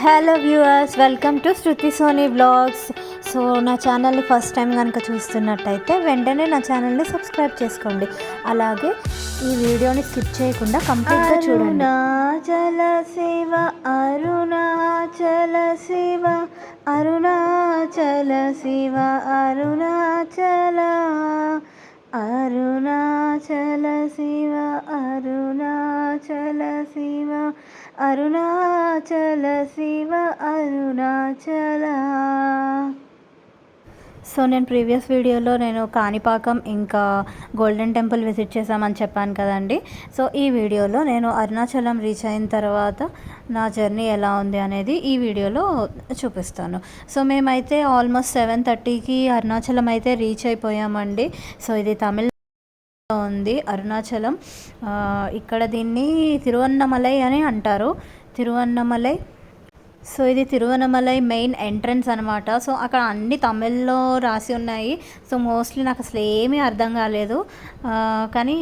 Hello viewers, welcome to Shruti Soni blogs. So నా ఛానల్ని first time కనుక చూస్తున్నట్టయితే వెంటనే నా ఛానల్ని సబ్స్క్రైబ్ చేసుకోండి. అలాగే ఈ వీడియోని స్కిప్ చేయకుండా కంప్లీట్గా చూడండి. అరుణాచల శివ అరుణాచల శివ అరుణాచల శివ అరుణాచల అరుణాచల శివ అరుణాచల శివ అరుణాచల శివ అరుణాచల. సో నేను ప్రీవియస్ వీడియోలో నేను కాణిపాకం ఇంకా గోల్డెన్ టెంపుల్ విజిట్ చేశామని చెప్పాను కదండి. సో ఈ వీడియోలో నేను అరుణాచలం రీచ్ అయిన తర్వాత నా జర్నీ ఎలా ఉంది అనేది ఈ వీడియోలో చూపిస్తాను. సో మేమైతే ఆల్మోస్ట్ 7:30కి అరుణాచలం అయితే రీచ్ అయిపోయామండి. సో ఇది తమిళ ఉంది అరుణాచలం. ఇక్కడ దీన్ని తిరువన్నమలై అని అంటారు, తిరువన్నమలై. సో ఇది తిరువన్నమలై మెయిన్ ఎంట్రన్స్ అనమాట. సో అక్కడ అన్ని తమిళ్లో రాసి ఉన్నాయి. సో మోస్ట్లీ నాకు అసలు ఏమీ అర్థం కాలేదు, కానీ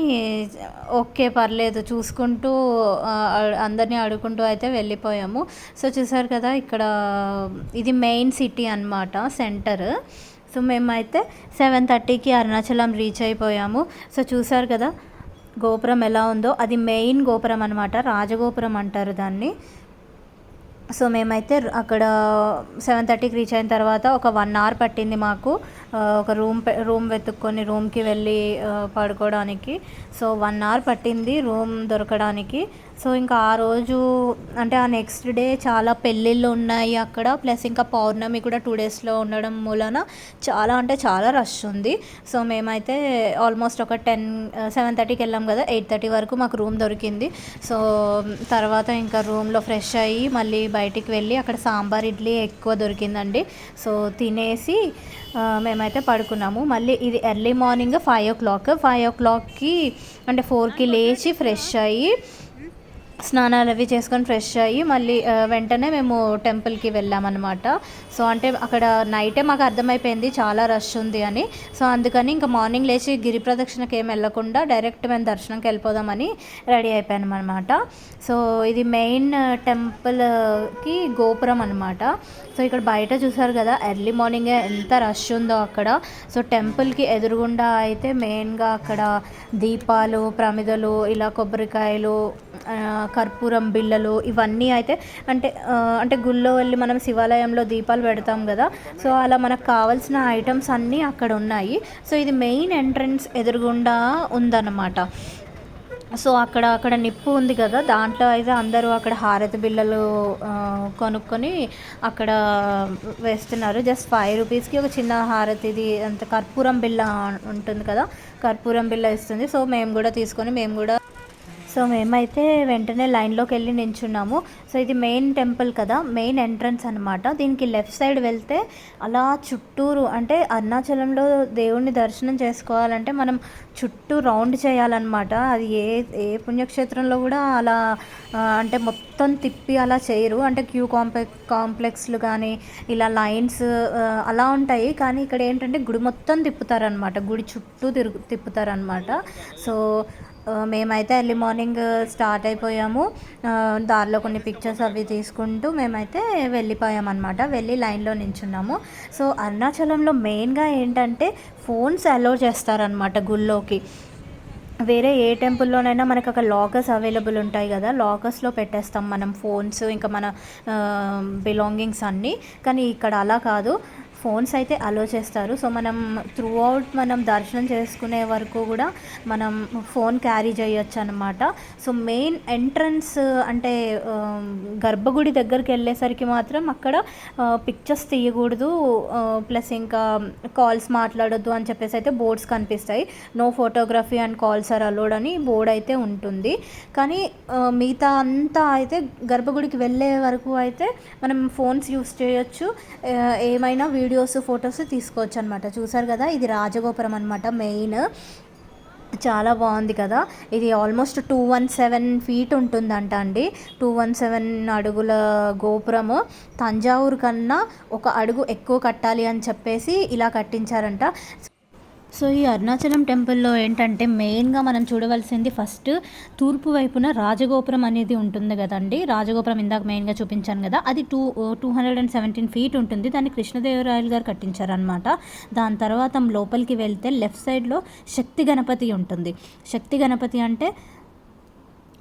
ఓకే పర్లేదు చూసుకుంటూ అందరినీ అడుగుకుంటూ అయితే వెళ్ళిపోయాము. సో చూసారు కదా, ఇక్కడ ఇది మెయిన్ సిటీ అనమాట, సెంటర్. సో మేమైతే 7:30కి అరుణాచలం రీచ్ అయిపోయాము. సో చూసారు కదా గోపురం ఎలా ఉందో, అది మెయిన్ గోపురం అనమాట, రాజగోపురం అంటారు దాన్ని. సో మేమైతే అక్కడ 7:30కి రీచ్ అయిన తర్వాత ఒక 1 అవర్ పట్టింది మాకు ఒక రూమ్ వెతుక్కొని రూమ్కి వెళ్ళి పడుకోవడానికి. సో 1 అవర్ పట్టింది రూమ్ దొరకడానికి. సో ఇంకా ఆ రోజు అంటే ఆ నెక్స్ట్ డే చాలా పెళ్ళిళ్ళు ఉన్నాయి అక్కడ, ప్లస్ ఇంకా పౌర్ణమి కూడా 2 డేస్లో ఉండడం మూలన చాలా అంటే చాలా రష్ ఉంది. సో మేమైతే ఆల్మోస్ట్ ఒక 7:30కి వెళ్ళాం కదా, 8:30 వరకు మాకు రూమ్ దొరికింది. సో తర్వాత ఇంకా రూమ్లో ఫ్రెష్ అయ్యి మళ్ళీ బయటికి వెళ్ళి అక్కడ సాంబార్ ఇడ్లీ ఎక్కువ దొరికిందండి. సో తినేసి మేమైతే పడుకున్నాము. మళ్ళీ ఇది ఎర్లీ మార్నింగ్ 5 o'clockకి అంటే 4కి లేచి ఫ్రెష్ అయ్యి స్నానాలు అవి చేసుకొని ఫ్రెష్ అయ్యి మళ్ళీ వెంటనే మేము టెంపుల్కి వెళ్ళామన్నమాట. సో అంటే అక్కడ నైటే మాకు అర్థమైపోయింది చాలా రష్ ఉంది అని. సో అందుకని ఇంకా మార్నింగ్ లేచి గిరి ప్రదక్షిణకి ఏం వెళ్ళకుండా డైరెక్ట్ మేము దర్శనంకి వెళ్ళిపోదామని రెడీ అయిపోయాం అనమాట. సో ఇది మెయిన్ టెంపుల్కి గోపురం అనమాట. సో ఇక్కడ బయట చూసారు కదా, ఎర్లీ మార్నింగే ఎంత రష్ ఉందో అక్కడ. సో టెంపుల్కి ఎదురుగుండా అయితే మెయిన్గా అక్కడ దీపాలు, ప్రమిదలు, ఇలా కొబ్బరికాయలు, కర్పూరం బిళ్ళలు ఇవన్నీ అయితే అంటే గుళ్ళో వెళ్ళి మనం శివాలయంలో దీపాలు పెడతాం కదా, సో అలా మనకు కావాల్సిన ఐటమ్స్ అన్నీ అక్కడ ఉన్నాయి. సో ఇది మెయిన్ ఎంట్రన్స్ ఎదురుగుండా ఉందన్నమాట. సో అక్కడ నిప్పు ఉంది కదా, దాంట్లో అయితే అందరూ అక్కడ హారతి బిళ్ళలు కొనుక్కొని అక్కడ వేస్తున్నారు. జస్ట్ 5 రూపీస్కి ఒక చిన్న హారతిది అంత కర్పూరం బిళ్ళ ఉంటుంది కదా, కర్పూరం బిళ్ళ ఇస్తుంది. సో మేము కూడా తీసుకొని సో మేమైతే వెంటనే లైన్లోకి వెళ్ళి నించున్నాము. సో ఇది మెయిన్ టెంపుల్ కదా, మెయిన్ ఎంట్రన్స్ అనమాట. దీనికి లెఫ్ట్ సైడ్ వెళ్తే అలా చుట్టూరు అంటే అరుణాచలంలో దేవుణ్ణి దర్శనం చేసుకోవాలంటే మనం చుట్టూ రౌండ్ చేయాలన్నమాట. అది ఏ పుణ్యక్షేత్రంలో కూడా అలా అంటే మొత్తం తిప్పి అలా చేయరు. అంటే క్యూ కాంప్లెక్స్లు కానీ ఇలా లైన్స్ అలా ఉంటాయి, కానీ ఇక్కడ ఏంటంటే గుడి మొత్తం తిప్పుతారనమాట, గుడి చుట్టూ తిప్పుతారనమాట. సో మేమైతే ఎర్లీ మార్నింగ్ స్టార్ట్ అయిపోయాము. దారిలో కొన్ని పిక్చర్స్ అవి తీసుకుంటూ మేమైతే వెళ్ళిపోయామన్నమాట, వెళ్ళి లైన్లో నించున్నాము. సో అరుణాచలంలో మెయిన్గా ఏంటంటే ఫోన్స్ అలౌ చేస్తారనమాట గుళ్ళోకి. వేరే ఏ టెంపుల్లోనైనా మనకు అక్కడ లాకర్స్ అవైలబుల్ ఉంటాయి కదా, లాకర్స్లో పెట్టేస్తాం మనం ఫోన్స్ ఇంకా మన బిలాంగింగ్స్ అన్నీ, కానీ ఇక్కడ అలా కాదు, ఫోన్స్ అయితే అలో చేస్తారు. సో మనం త్రూ అవుట్ మనం దర్శనం చేసుకునే వరకు కూడా మనం ఫోన్ క్యారీ చేయొచ్చు అనమాట. సో మెయిన్ ఎంట్రన్స్ అంటే గర్భగుడి దగ్గరికి వెళ్ళేసరికి మాత్రం అక్కడ పిక్చర్స్ తీయకూడదు, ప్లస్ ఇంకా కాల్స్ మాట్లాడొద్దు అని చెప్పేసి అయితే బోర్డ్స్ కనిపిస్తాయి. No photography and calls are allowed అని బోర్డ్ అయితే ఉంటుంది. కానీ మిగతా అంతా అయితే గర్భగుడికి వెళ్ళే వరకు అయితే మనం ఫోన్స్ యూస్ చేయొచ్చు, ఏమైనా వీడియోస్ ఫొటోస్ తీసుకోవచ్చు అనమాట. చూసారు కదా, ఇది రాజగోపురం అనమాట మెయిన్. చాలా బాగుంది కదా, ఇది ఆల్మోస్ట్ 217 feet ఉంటుందంట అండి. 217 అడుగుల గోపురము. తంజావూరు కన్నా ఒక అడుగు ఎక్కువ కట్టాలి అని చెప్పేసి ఇలా కట్టించారంట. సో ఈ అరుణాచలం టెంపుల్‌లో ఏంటంటే మెయిన్‌గా మనం చూడవలసింది ఫస్ట్ తూర్పు వైపున రాజగోపురం అనేది ఉంటుంది గదండీ! రాజగోపురం ఇందాక మెయిన్‌గా చూపించాను గదా! అది 217 ఫీట్ ఉంటుంది. దాన్ని కృష్ణదేవరాయలు గారు కట్టించారనమాట. దాని తర్వాత లోపలికి వెళ్తే లెఫ్ట్ సైడ్‌లో శక్తి గణపతి ఉంటుంది. శక్తి గణపతి అంటే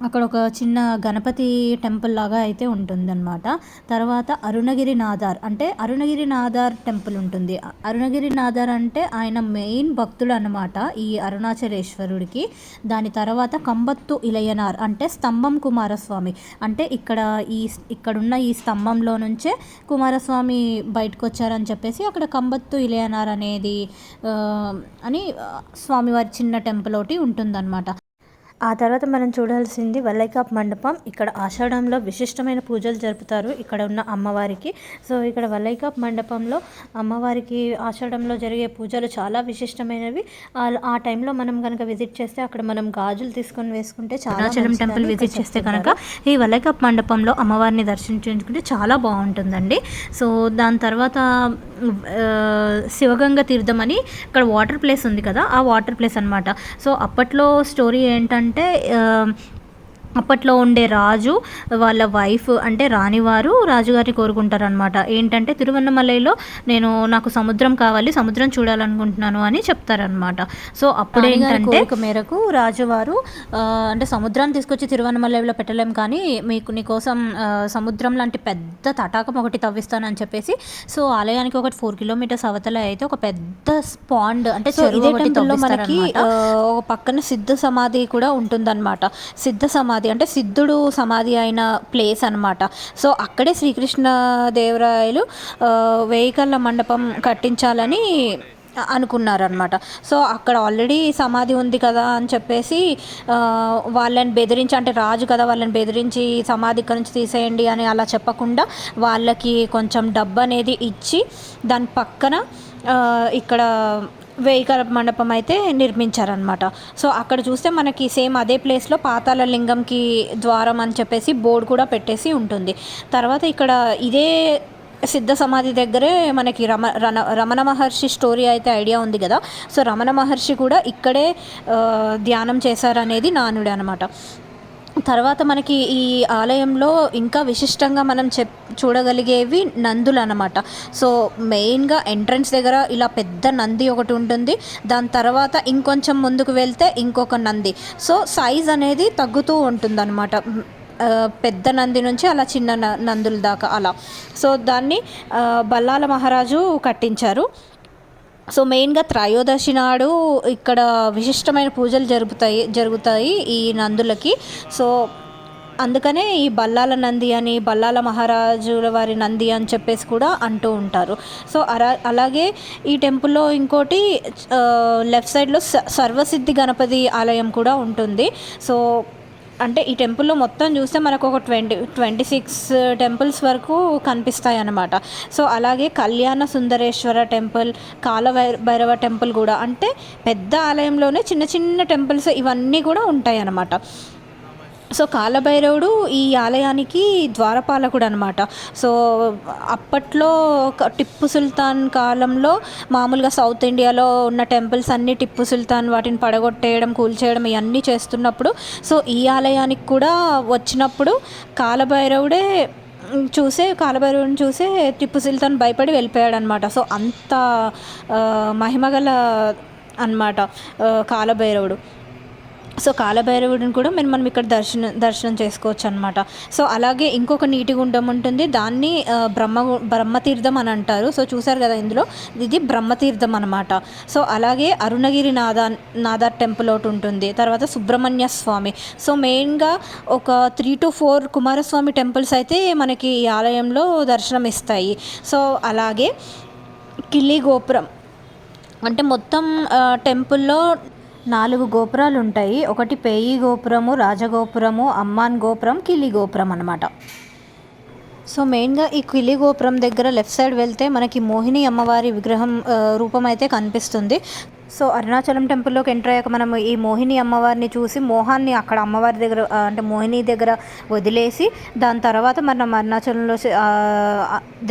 అక్కడ ఒక చిన్న గణపతి టెంపుల్ లాగా అయితే ఉంటుందన్నమాట. తర్వాత అరుణగిరి నాదార్ అంటే అరుణగిరి నాదార్ టెంపుల్ ఉంటుంది. అరుణగిరి నాదార్ అంటే ఆయన మెయిన్ భక్తుడు అనమాట ఈ అరుణాచలేశ్వరుడికి. దాని తర్వాత కంబత్తు ఇలయనార్ అంటే స్తంభం కుమారస్వామి. అంటే ఇక్కడున్న ఈ స్తంభంలో నుంచే కుమారస్వామి బయటకు వచ్చారని చెప్పేసి అక్కడ కంబత్తు ఇలయనార్ అనేది అని స్వామివారి చిన్న టెంపుల్ ఒకటి ఉంటుందన్నమాట. ఆ తర్వాత మనం చూడాల్సింది వల్లైకాప్ మండపం. ఇక్కడ ఆషాఢంలో విశిష్టమైన పూజలు జరుపుతారు ఇక్కడ ఉన్న అమ్మవారికి. సో ఇక్కడ వల్లైకాప్ మండపంలో అమ్మవారికి ఆషాఢంలో జరిగే పూజలు చాలా విశిష్టమైనవి. ఆ టైంలో మనం కనుక విజిట్ చేస్తే అక్కడ మనం గాజులు తీసుకొని వేసుకుంటే చాలా అరుణాచలం టెంపుల్ విజిట్ చేస్తే కనుక ఈ వల్లైకాప్ మండపంలో అమ్మవారిని దర్శించుకుంటే చాలా బాగుంటుందండి. సో దాని తర్వాత శివగంగ తీర్థం అని ఇక్కడ వాటర్ ప్లేస్ ఉంది కదా, ఆ వాటర్ ప్లేస్ అనమాట. సో అప్పట్లో స్టోరీ ఏంటంటే అప్పట్లో ఉండే రాజు వాళ్ళ వైఫ్ అంటే రాణివారు రాజుగారిని కోరుకుంటారనమాట. ఏంటంటే తిరువన్నమలైలో నాకు సముద్రం కావాలి, సముద్రం చూడాలనుకుంటున్నాను అని చెప్తారనమాట. సో అప్పుడు ఏంటంటే కోరిక మేరకు రాజువారు అంటే సముద్రాన్ని తీసుకొచ్చి తిరువన్నమలైలో పెట్టలేం కానీ నీకోసం సముద్రం లాంటి పెద్ద తటాకం ఒకటి తవ్విస్తానని చెప్పేసి సో ఆలయానికి ఒకటి 4 కిలోమీటర్స్ అవతల అయితే ఒక పెద్ద పాండ్ అంటే చెరువు మనకి ఒక పక్కన సిద్ధ సమాధి కూడా ఉంటుందన్నమాట. సిద్ధ సమాధి అంటే సిద్ధుడు సమాధి అయిన ప్లేస్ అనమాట. సో అక్కడే శ్రీకృష్ణదేవరాయలు 1000 కళ్ళ మండపం కట్టించాలని అనుకున్నారనమాట. సో అక్కడ ఆల్రెడీ సమాధి ఉంది కదా అని చెప్పేసి వాళ్ళని బెదిరించి అంటే రాజు కదా వాళ్ళని బెదిరించి సమాధి ఇక్కడ నుంచి తీసేయండి అని అలా చెప్పకుండా వాళ్ళకి కొంచెం డబ్బు అనేది ఇచ్చి దాని పక్కన ఇక్కడ 1000 కళ్ళ మండపం అయితే నిర్మించారనమాట. సో అక్కడ చూస్తే మనకి సేమ్ అదే ప్లేస్లో పాతాళ లింగంకి ద్వారం అని చెప్పేసి బోర్డు కూడా పెట్టేసి ఉంటుంది. తర్వాత ఇక్కడ ఇదే సిద్ధ సమాధి దగ్గరే మనకి రమణ మహర్షి స్టోరీ అయితే ఐడియా ఉంది కదా. సో రమణ మహర్షి కూడా ఇక్కడే ధ్యానం చేశారనేది నానుడి అనమాట. తర్వాత మనకి ఈ ఆలయంలో ఇంకా విశిష్టంగా మనం చూడగలిగేవి నందులు అనమాట. సో మెయిన్గా ఎంట్రన్స్ దగ్గర ఇలా పెద్ద నంది ఒకటి ఉంటుంది. దాని తర్వాత ఇంకొంచెం ముందుకు వెళ్తే ఇంకొక నంది. సో సైజ్ అనేది తగ్గుతూ ఉంటుందన్నమాట. పెద్ద నంది నుంచి అలా చిన్న నందుల దాకా అలా. సో దాన్ని బల్లాల మహారాజు కట్టించారు. సో మెయిన్గా త్రయోదశి నాడు ఇక్కడ విశిష్టమైన పూజలు జరుగుతాయి ఈ నందులకి. సో అందుకనే ఈ బల్లాల నంది అని బల్లాల మహారాజుల వారి నంది అని చెప్పేసి కూడా అంటూ ఉంటారు. సో అలాగే ఈ టెంపుల్లో ఇంకోటి లెఫ్ట్ సైడ్లో సర్వసిద్ధి గణపతి ఆలయం కూడా ఉంటుంది. సో అంటే ఈ టెంపుల్లో మొత్తం చూస్తే మనకు ఒక 26 టెంపుల్స్ వరకు కనిపిస్తాయి అన్నమాట. సో అలాగే కళ్యాణ సుందరేశ్వర టెంపుల్, కాలభైరవ టెంపుల్ కూడా అంటే పెద్ద ఆలయంలోనే చిన్న చిన్న టెంపుల్స్ ఇవన్నీ కూడా ఉంటాయి అన్నమాట. సో కాలభైరవుడు ఈ ఆలయానికి ద్వారపాలకుడు అనమాట. సో అప్పట్లో టిప్పు సుల్తాన్ కాలంలో మామూలుగా సౌత్ ఇండియాలో ఉన్న టెంపుల్స్ అన్నీ టిప్పు సుల్తాన్ వాటిని పడగొట్టేయడం కూల్చేయడం ఇవన్నీ చేస్తున్నప్పుడు సో ఈ ఆలయానికి కూడా వచ్చినప్పుడు కాలభైరవుడిని చూసే టిప్పు సుల్తాన్ భయపడి వెళ్ళిపోయాడు అనమాట. సో అంత మహిమగల అనమాట కాలభైరవుడు. సో కాలభైరవుడిని కూడా మనం ఇక్కడ దర్శనం చేసుకోవచ్చు అనమాట. సో అలాగే ఇంకొక నీటి గుండం ఉంటుంది, దాన్ని బ్రహ్మతీర్థం అని అంటారు. సో చూసారు కదా ఇందులో ఇది బ్రహ్మతీర్థం అనమాట. సో అలాగే అరుణగిరి నాదార్ టెంపుల్ ఒకటి ఉంటుంది. తర్వాత సుబ్రహ్మణ్య స్వామి. సో మెయిన్గా ఒక 3 to 4 కుమారస్వామి టెంపుల్స్ అయితే మనకి ఈ ఆలయంలో దర్శనం ఇస్తాయి. సో అలాగే కిల్లి గోపురం అంటే మొత్తం టెంపుల్లో 4 గోపురాలు ఉంటాయి. ఒకటి పేయి గోపురము, రాజగోపురము, అమ్మాన్ గోపురం, కిలి గోపురం అనమాట. సో మెయిన్గా ఈ కిలి గోపురం దగ్గర లెఫ్ట్ సైడ్ వెళ్తే మనకి మోహిని అమ్మవారి విగ్రహం రూపం అయితే కనిపిస్తుంది. సో అరుణాచలం టెంపుల్లోకి ఎంటర్ అయ్యాక మనం ఈ మోహిని అమ్మవారిని చూసి మోహాన్ని అక్కడ అమ్మవారి దగ్గర అంటే మోహిని దగ్గర వదిలేసి దాని తర్వాత మనం అరుణాచలంలో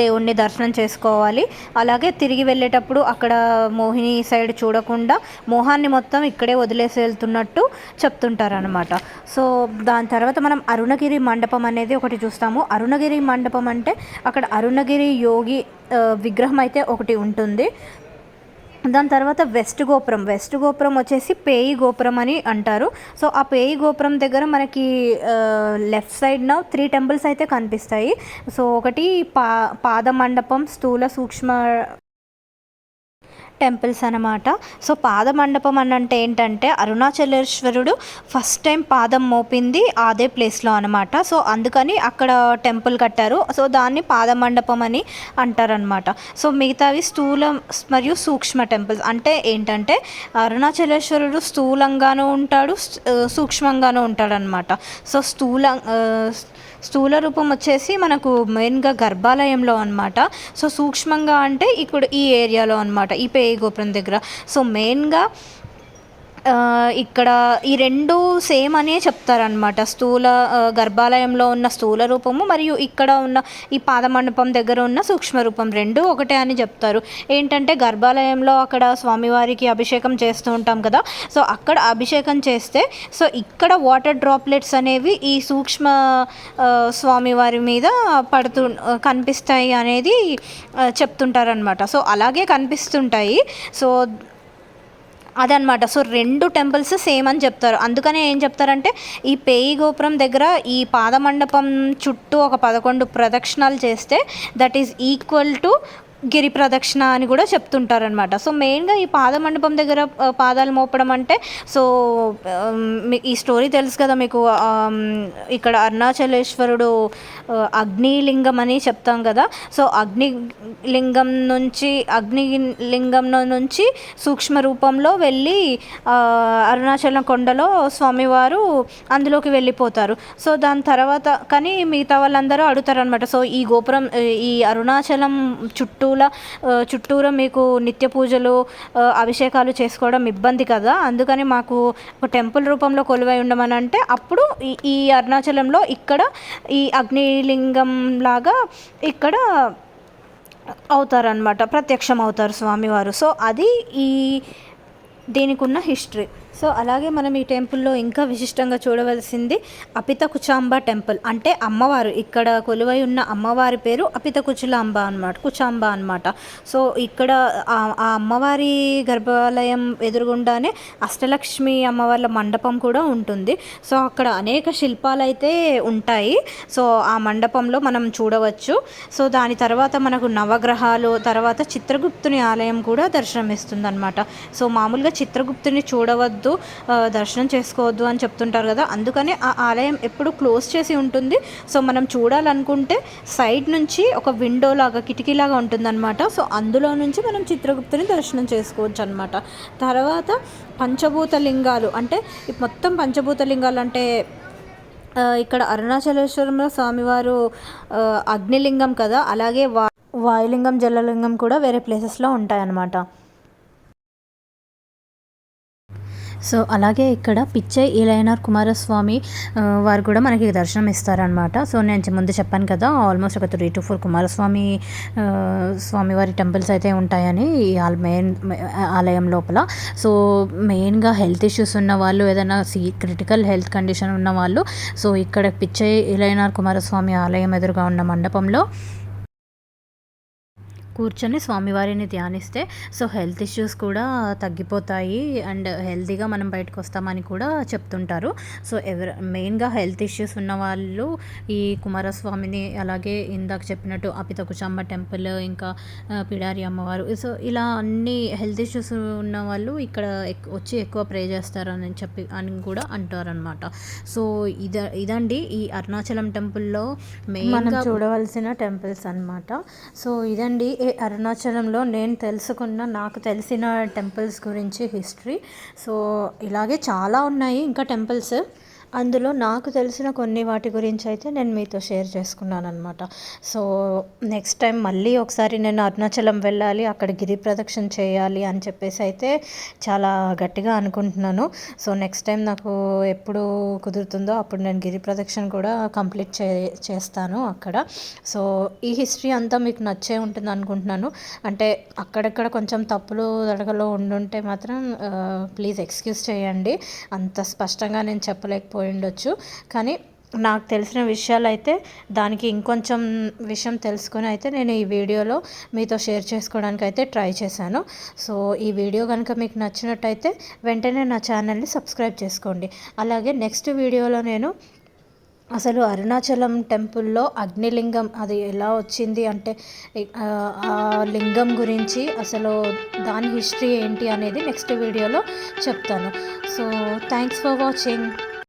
దేవుణ్ణి దర్శనం చేసుకోవాలి. అలాగే తిరిగి వెళ్ళేటప్పుడు అక్కడ మోహిని సైడ్ చూడకుండా మోహాన్ని మొత్తం ఇక్కడే వదిలేసి వెళ్తున్నట్టు చెప్తుంటారనమాట. సో దాని తర్వాత మనం అరుణగిరి మండపం అనేది ఒకటి చూస్తాము. అరుణగిరి మండపం అంటే అక్కడ అరుణగిరి యోగి విగ్రహం అయితే ఒకటి ఉంటుంది. దాని తర్వాత వెస్ట్ గోపురం వచ్చేసి పేయి గోపురం అని అంటారు. సో ఆ పేయి గోపురం దగ్గర మనకి లెఫ్ట్ సైడ్న 3 టెంపుల్స్ అయితే కనిపిస్తాయి. సో ఒకటి పాద మండపం, స్థూల సూక్ష్మ టెంపుల్స్ అనమాట. సో పాద మండపం అని అంటే ఏంటంటే అరుణాచలేశ్వరుడు ఫస్ట్ టైం పాదం మోపింది అదే ప్లేస్లో అనమాట. సో అందుకని అక్కడ టెంపుల్ కట్టారు. సో దాన్ని పాద మండపం అని అంటారనమాట. సో మిగతావి స్థూల మరియు సూక్ష్మ టెంపుల్స్ అంటే ఏంటంటే అరుణాచలేశ్వరుడు స్థూలంగానూ ఉంటాడు, సూక్ష్మంగానూ ఉంటాడనమాట. సో స్థూల రూపం వచ్చేసి మనకు మెయిన్గా గర్భాలయంలో అనమాట. సో సూక్ష్మంగా అంటే ఇప్పుడు ఈ ఏరియాలో అనమాట, ఈ పేయి గోపురం దగ్గర. సో మెయిన్గా ఇక్కడ ఈ రెండు సేమ్ అనే చెప్తారనమాట. గర్భాలయంలో ఉన్న స్థూల రూపము మరియు ఇక్కడ ఉన్న ఈ పాదమండపం దగ్గర ఉన్న సూక్ష్మ రూపం రెండు ఒకటే అని చెప్తారు. ఏంటంటే గర్భాలయంలో అక్కడ స్వామివారికి అభిషేకం చేస్తూ ఉంటాం కదా. సో అక్కడ అభిషేకం చేస్తే సో ఇక్కడ వాటర్ డ్రాప్లెట్స్ అనేవి ఈ సూక్ష్మ స్వామివారి మీద కనిపిస్తాయి అనేది చెప్తుంటారనమాట. సో అలాగే కనిపిస్తుంటాయి. సో అదనమాట. సో 2 టెంపుల్స్ సేమ్ అని చెప్తారు. అందుకనే ఏం చెప్తారంటే ఈ పేయి గోపురం దగ్గర ఈ పాదమండపం చుట్టూ ఒక 11 ప్రదక్షిణాలు చేస్తే దట్ ఈజ్ ఈక్వల్ టు గిరి ప్రదక్షిణ అని కూడా చెప్తుంటారనమాట. సో మెయిన్గా ఈ పాద మండపం దగ్గర పాదాలు మోపడం అంటే సో ఈ స్టోరీ తెలుసు కదా మీకు. ఇక్కడ అరుణాచలేశ్వరుడు అగ్నిలింగం అని చెప్తాం కదా. సో అగ్నిలింగం నుంచి సూక్ష్మ రూపంలో వెళ్ళి అరుణాచలం కొండలో స్వామివారు అందులోకి వెళ్ళిపోతారు. సో దాని తర్వాత కానీ మిగతా వాళ్ళందరూ అడుగుతారనమాట. సో ఈ గోపురం ఈ అరుణాచలం చుట్టూరా మీకు నిత్య పూజలు అభిషేకాలు చేసుకోవడం ఇబ్బంది కదా, అందుకని మాకు ఒక టెంపుల్ రూపంలో కొలువై ఉండమని అంటే అప్పుడు ఈ అరుణాచలంలో ఇక్కడ ఈ అగ్నిలింగం లాగా ఇక్కడ అవుతారనమాట, ప్రత్యక్షం అవుతారు స్వామివారు. సో అది దీనికి ఉన్న హిస్టరీ. సో అలాగే మనం ఈ టెంపుల్లో ఇంకా విశిష్టంగా చూడవలసింది అపిత కుచాంబ టెంపుల్. అంటే అమ్మవారు ఇక్కడ కొలువై ఉన్న అమ్మవారి పేరు అపిత కుచాంబ అనమాట. సో ఇక్కడ ఆ అమ్మవారి గర్భాలయం ఎదురుగుండానే అష్టలక్ష్మి అమ్మవార్ల మండపం కూడా ఉంటుంది. సో అక్కడ అనేక శిల్పాలు అయితే ఉంటాయి. సో ఆ మండపంలో మనం చూడవచ్చు. సో దాని తర్వాత మనకు నవగ్రహాలు, తర్వాత చిత్రగుప్తుని ఆలయం కూడా దర్శనమిస్తుంది అనమాట. సో మామూలుగా చిత్రగుప్తుని చూడవద్దు, దర్శనం చేసుకోవద్దు అని చెప్తుంటారు కదా, అందుకని ఆ ఆలయం ఎప్పుడు క్లోజ్ చేసి ఉంటుంది. సో మనం చూడాలనుకుంటే సైడ్ నుంచి ఒక విండో లాగా, కిటికీలాగా ఉంటుందన్నమాట. సో అందులో నుంచి మనం చిత్రగుప్తుని దర్శనం చేసుకోవచ్చు అనమాట. తర్వాత పంచభూత లింగాలు అంటే మొత్తం పంచభూత లింగాలు అంటే ఇక్కడ అరుణాచలేశ్వరంలో స్వామివారు అగ్నిలింగం కదా, అలాగే వాయులింగం, జలలింగం కూడా వేరే ప్లేసెస్లో ఉంటాయన్నమాట. సో అలాగే ఇక్కడ పిచ్చై ఇలయనార్ కుమారస్వామి వారు కూడా మనకి దర్శనం ఇస్తారనమాట. సో నేను ముందు చెప్పాను కదా, ఆల్మోస్ట్ ఒక 3 to 4 స్వామివారి టెంపుల్స్ అయితే ఉంటాయని ఈ మెయిన్ ఆలయం లోపల. సో మెయిన్గా హెల్త్ ఇష్యూస్ ఉన్న వాళ్ళు, ఏదైనా క్రిటికల్ హెల్త్ కండిషన్ ఉన్న వాళ్ళు సో ఇక్కడ పిచ్చై ఇలయనార్ కుమారస్వామి ఆలయం ఎదురుగా ఉన్న మండపంలో కూర్చొని స్వామివారిని ధ్యానిస్తే సో హెల్త్ ఇష్యూస్ కూడా తగ్గిపోతాయి అండ్ హెల్తీగా మనం బయటకు వస్తామని కూడా చెప్తుంటారు. సో మెయిన్గా హెల్త్ ఇష్యూస్ ఉన్న వాళ్ళు ఈ కుమారస్వామిని, అలాగే ఇందాక చెప్పినట్టు అపిత కుచాంబ టెంపుల్, ఇంకా పిడారి అమ్మవారు, సో ఇలా అన్ని హెల్త్ ఇష్యూస్ ఉన్న వాళ్ళు ఇక్కడ వచ్చి ఎక్కువ ప్రే చేస్తారు అని కూడా అంటారనమాట. సో ఇదండి ఈ అరుణాచలం టెంపుల్లో మెయిన్గా చూడవలసిన టెంపుల్స్ అనమాట. సో ఇదండి అరుణాచలంలో నాకు తెలిసిన టెంపుల్స్ గురించి హిస్టరీ. సో ఇలాగే చాలా ఉన్నాయి ఇంకా టెంపుల్స్. అందులో నాకు తెలిసిన కొన్ని వాటి గురించి అయితే నేను మీతో షేర్ చేసుకున్నాను అనమాట. సో నెక్స్ట్ టైం మళ్ళీ ఒకసారి నేను అరుణాచలం వెళ్ళాలి, అక్కడ గిరి ప్రదక్షిణ చేయాలి అని చెప్పేసి అయితే చాలా గట్టిగా అనుకుంటున్నాను. సో నెక్స్ట్ టైం నాకు ఎప్పుడు కుదురుతుందో అప్పుడు నేను గిరి ప్రదక్షిణ కూడా కంప్లీట్ చేస్తాను అక్కడ. సో ఈ హిస్టరీ అంతా మీకు నచ్చే ఉంటుంది అనుకుంటున్నాను. అంటే అక్కడక్కడ కొంచెం తప్పులు తడకలో ఉండుంటే మాత్రం ప్లీజ్ ఎక్స్క్యూజ్ చేయండి. అంత స్పష్టంగా నేను చెప్పలేకపోయి ఉండొచ్చు, కానీ నాకు తెలిసిన విషయాలు అయితే దానికి ఇంకొంచెం విషయం తెలుసుకొని అయితే నేను ఈ వీడియోలో మీతో షేర్ చేసుకోవడానికి అయితే ట్రై చేశాను. సో ఈ వీడియో కనుక మీకు నచ్చినట్టయితే వెంటనే నా ఛానల్ని సబ్స్క్రైబ్ చేసుకోండి. అలాగే నెక్స్ట్ వీడియోలో నేను అసలు అరుణాచలం టెంపుల్లో అగ్నిలింగం అది ఎలా వచ్చింది అంటే ఆ లింగం గురించి అసలు దాని హిస్టరీ ఏంటి అనేది నెక్స్ట్ వీడియోలో చెప్తాను. So thanks for watching.